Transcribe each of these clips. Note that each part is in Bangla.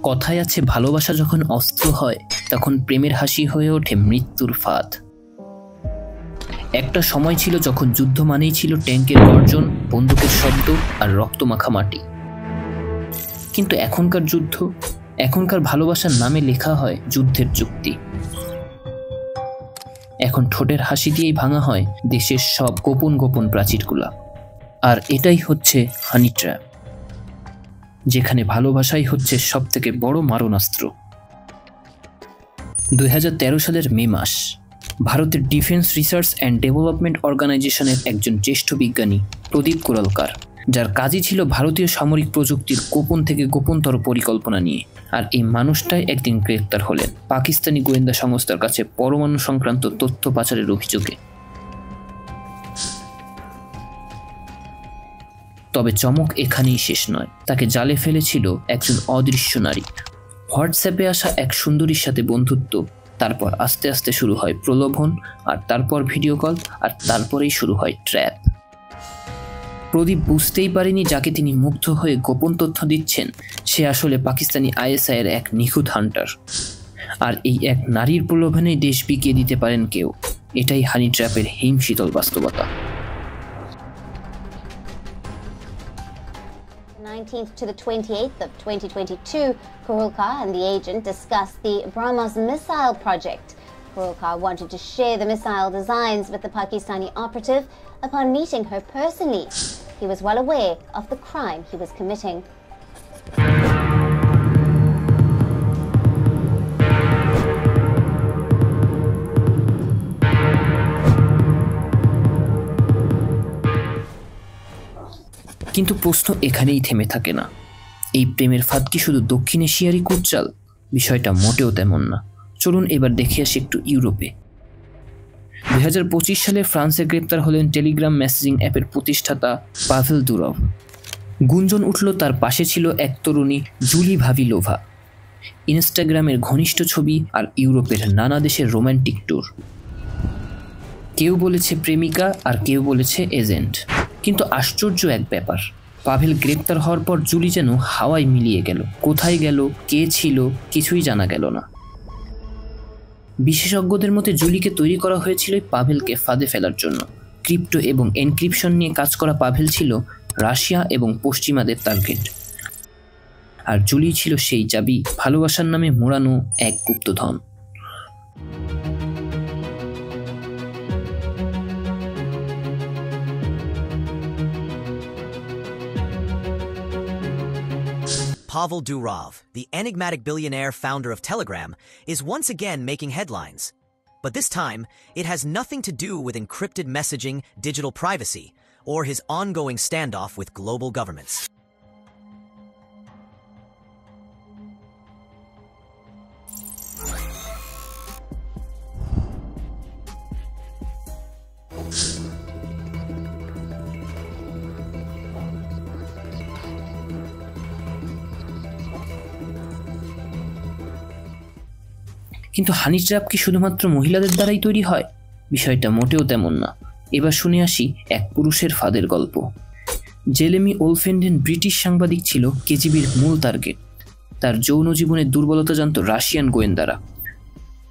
কথায় আছে ভালোবাসা যখন অস্ত্র হয় তখন প্রেমের হাসি হয়ে ওঠে মৃত্যুর ফাঁদ। একটা সময় ছিল যখন যুদ্ধ মানেই ছিল ট্যাঙ্কের গর্জন, বন্দুকের শব্দ আর রক্তমাখা মাটি। কিন্তু এখনকার যুদ্ধ, এখনকার ভালোবাসার নামে লেখা হয় যুদ্ধের চুক্তি। এখন ঠোঁটের হাসি দিয়েই ভাঙা হয় দেশের সব গোপন গোপন প্রাচীরগুলা। আর এটাই হচ্ছে হানি ট্র্যাপ, যেখানে ভালোবাসাই হচ্ছে সব থেকে বড় মারণাস্ত্র। 2013 সালের মে মাস, ভারতের ডিফেন্স রিসার্চ অ্যান্ড ডেভেলপমেন্ট অর্গানাইজেশনের একজন জ্যেষ্ঠ বিজ্ঞানী প্রদীপ কোরালকার, যার কাজই ছিল ভারতীয় সামরিক প্রযুক্তির গোপন থেকে গোপনতর পরিকল্পনা নিয়ে। আর এই মানুষটাই একদিন গ্রেপ্তার হলেন পাকিস্তানি গোয়েন্দা সংস্থার কাছে পরমাণু সংক্রান্ত তথ্য পাচারের অভিযোগে। তবে চমক এখানেই শেষ নয়, তাকে জালে ফেলেছিল একজন অদৃশ্য নারী। হোয়াটসঅ্যাপে আসা এক সুন্দরীর সাথে বন্ধুত্ব, তারপর আস্তে আস্তে শুরু হয় প্রলোভন, আর তারপর ভিডিও কল, আর তারপরেই শুরু হয় ট্র্যাপ। প্রদীপ বুঝতেই পারেনি যাকে তিনি মুগ্ধ হয়ে গোপন তথ্য দিচ্ছেন সে আসলে পাকিস্তানি আইএসআই এর এক নিখুঁত হান্টার। আর এই এক নারীর প্রলোভনেই দেশ বিকিয়ে দিতে পারেন কেউ। এটাই হানি ট্র্যাপের হিমশীতল বাস্তবতা। 19th to the 28th of 2022, Koholkar and the agent discussed the BrahMos missile project. Koholkar wanted to share the missile designs with the Pakistani operative upon meeting her personally. He was well aware of the crime he was committing. কিন্তু প্রশ্ন এখানেই থেমে থাকে না। এই প্রেমের ফাঁদ কি শুধু দক্ষিণ এশিয়ারই কুটচাল? বিষয়টা মোটেও তেমন না। চলুন এবার দেখে আসি একটু ইউরোপে। 2025 সালে ফ্রান্সে গ্রেপ্তার হলেন টেলিগ্রাম মেসেজিং অ্যাপের প্রতিষ্ঠাতা পাভেল দুরভ। গুঞ্জন উঠল তার পাশে ছিল এক তরুণী জুলি ভাভিলোভা। ইনস্টাগ্রামের ঘনিষ্ঠ ছবি আর ইউরোপের নানা দেশের রোম্যান্টিক ট্যুর। কেউ বলেছে প্রেমিকা আর কেউ বলেছে এজেন্ট। কিন্তু আশ্চর্য এক ব্যাপার, পাভেল গ্রেপ্তার হওয়ার পর জুলি যেন হাওয়ায় মিলিয়ে গেল। কোথায় গেল, কে ছিল, কিছুই জানা গেল না। বিশেষজ্ঞদের মতে জুলিকে তৈরি করা হয়েছিল পাভেলকে ফাঁদে ফেলার জন্য। ক্রিপ্টো এবং এনক্রিপশন নিয়ে কাজ করা পাভেল ছিল রাশিয়া এবং পশ্চিমাদের টার্গেট। আর জুলি ছিল সেই চাবি, ভালোবাসার নামে মোড়ানো এক গুপ্তধন। Pavel Durov, the enigmatic billionaire founder of Telegram, is once again making headlines. But this time, it has nothing to do with encrypted messaging, digital privacy, or his ongoing standoff with global governments. কিন্তু হানি ট্র্যাপ কি শুধুমাত্র মহিলাদের দ্বারাই তৈরি হয়? বিষয়টা মোটেও তেমন না। এবার শুনে আসি এক পুরুষের ফাঁদের গল্প। জেরেমি ওলফেন্ডেন ব্রিটিশ সাংবাদিক ছিল কেজিবির মূল টার্গেট। তার যৌন জীবনের দুর্বলতা জানত রাশিয়ান গোয়েন্দারা।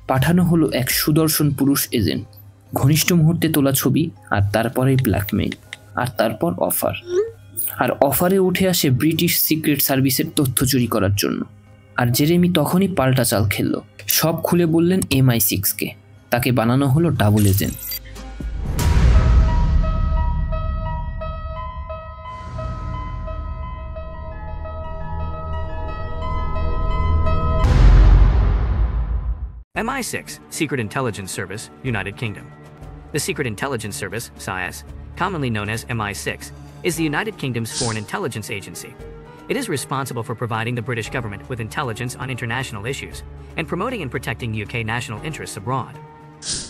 পাঠানো হলো এক সুদর্শন পুরুষ এজেন্ট। ঘনিষ্ঠ মুহূর্তে তোলা ছবি, আর তারপরেই ব্ল্যাকমেইল, আর তারপর অফার। আর অফারে উঠে আসে ব্রিটিশ সিক্রেট সার্ভিসের তথ্য চুরি করার জন্য। আর জেরেমি তখনই পাল্টা চাল খেলল। সব খুলে বললেন MI6কে। তাকে বানানো হলো double agent. MI6, Secret Intelligence Service, United Kingdom. The Secret Intelligence Service, SIS, commonly known as MI6, is the United Kingdom's foreign intelligence agency. It is responsible for providing the British government with intelligence on international issues and promoting and protecting UK national interests abroad.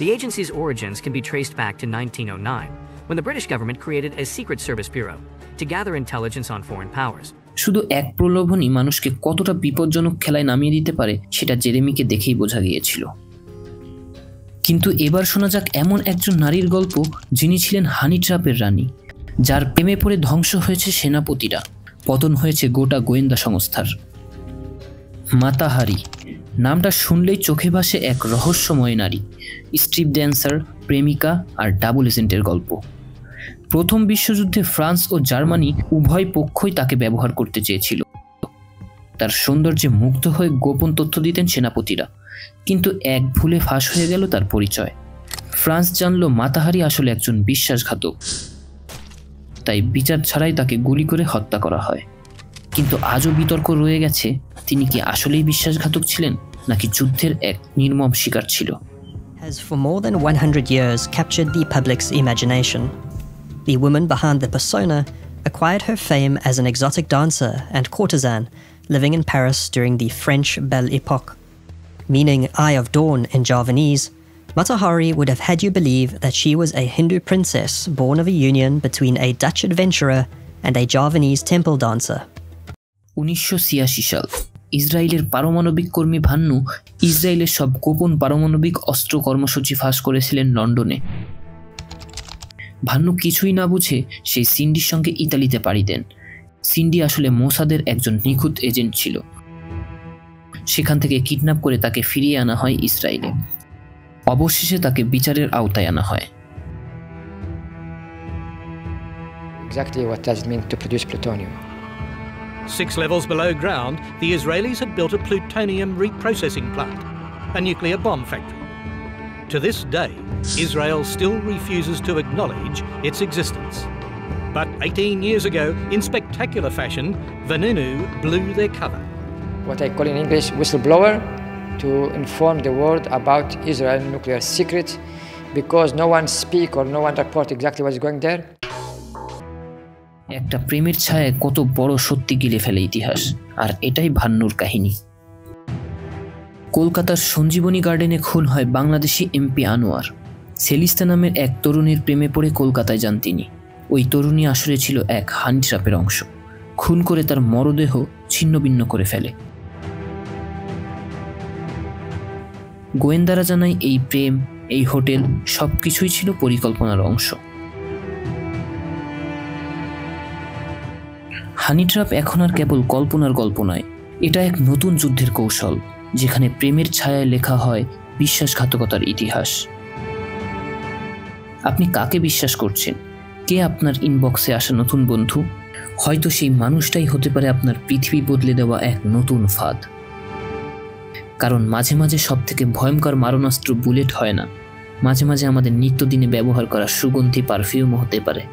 The agency's origins can be traced back to 1909, when the British government created a Secret Service Bureau to gather intelligence on foreign powers. শুধু এক প্রলোভনই মানুষকে কতটা বিপজ্জনক খেলায় নামিয়ে দিতে পারে সেটা জেরেমিকে দেখেই বোঝা গিয়েছিল। কিন্তু এবার শোনা যাক এমন একজন নারীর গল্প যিনি ছিলেন হানি ট্র্যাপের রানী, যার প্রেমে পড়ে ধ্বংস হয়েছে সেনাপতিরা, পতন হয়েছে গোটা গোয়েন্দা সংস্থার। মাতাহারি নামটা শুনলেই চোখে ভাসে এক রহস্যময় নারী, স্ট্রিপ ড্যান্সার, প্রেমিকা আর ডাবল এজেন্টের গল্প। প্রথম বিশ্বযুদ্ধে ফ্রান্স ও জার্মানি উভয় পক্ষই তাকে ব্যবহার করতে চেয়েছিল। তার সৌন্দর্যে মুগ্ধ হয়ে গোপন তথ্য দিতেন সেনাপতিরা, কিন্তু এক ভুলে ফাঁস হয়ে গেল তার পরিচয়। ফ্রান্স জানল মাতাহারি আসলে একজন বিশ্বাসঘাতক, তাই বিচার ছাড়াই তাকে গুলি করে হত্যা করা হয়। কিন্তু আজও বিতর্ক রয়ে গেছে, তিনি কি আসলেই বিশ্বাসঘাতক ছিলেন নাকি যুদ্ধের এক নির্মম শিকার ছিল। Has for more than 100 years captured the public's imagination. The woman behind the persona acquired her fame as an exotic dancer and courtesan living in Paris during the French Belle Époque. Meaning Eye of Dawn in Javanese, Matahari would have had you believe that she was a Hindu princess born of a union between a Dutch adventurer and a Javanese temple dancer. 1986 সাল ইসরায়েলের পারমাণবিক কর্মী ভান্নু ইসরায়েলের সব গোপন পারমাণবিক অস্ত্র কর্মসূচি ফাঁস করেছিলেন লন্ডনে। ভান্নু কিছুই না বুঝে সেই সিন্ডির সঙ্গে ইতালিতে পাড়ি দেন। সিন্ডি আসলে মোসাদের একজন নিখুঁত এজেন্ট ছিল। সেখান থেকে কিডন্যাপ করে তাকে ফিরিয়ে আনা হয় ইসরায়েলে। অবশেষে তাকে বিচারের আওতায় আনা হয়। Exactly what does it mean to produce plutonium? 6 levels below ground, the Israelis had built a plutonium reprocessing plant, a nuclear bomb factory. To this day, Israel still refuses to acknowledge its existence. But 18 years ago, in spectacular fashion, Vanunu blew their cover. What I call in English whistleblower, to inform the world about Israel's nuclear secret, because no one speak or no one report exactly what's going there. একটা প্রেমের ছায়ায় কত বড় সত্যি গিলে ফেলে ইতিহাস, আর এটাই ভান্নুর কাহিনী। কলকাতার সঞ্জীবনী গার্ডেনে খুন হয় বাংলাদেশি এমপি আনোয়ার। সেলিস্তা নামের এক তরুণীর প্রেমে পড়ে কলকাতায় যান তিনি। ওই তরুণী আসলে ছিল এক হানি ট্র্যাপের অংশ। খুন করে তার মরদেহ ছিন্নভিন্ন করে ফেলে। গোয়েন্দারা জানায় এই প্রেম, এই হোটেল সবকিছুই ছিল পরিকল্পনার অংশ। হানি ট্র্যাপ এখন আর কেবল কল্পনার গল্প নয়, এটা এক নতুন যুদ্ধের কৌশল, যেখানে প্রেমের ছায়ায় লেখা হয় বিশ্বাসঘাতকতার ইতিহাস। আপনি কাকে বিশ্বাস করছেন? কে আপনার ইনবক্সে আসা নতুন বন্ধু? হয়তো সেই মানুষটাই হতে পারে আপনার পৃথিবী বদলে দেওয়া এক নতুন ফাঁদ। কারণ মাঝে মাঝে সব থেকে ভয়ঙ্কর মারণাস্ত্র বুলেট হয় না, মাঝে মাঝে আমাদের নিত্যদিনে ব্যবহার করা সুগন্ধি পারফিউমও হতে পারে।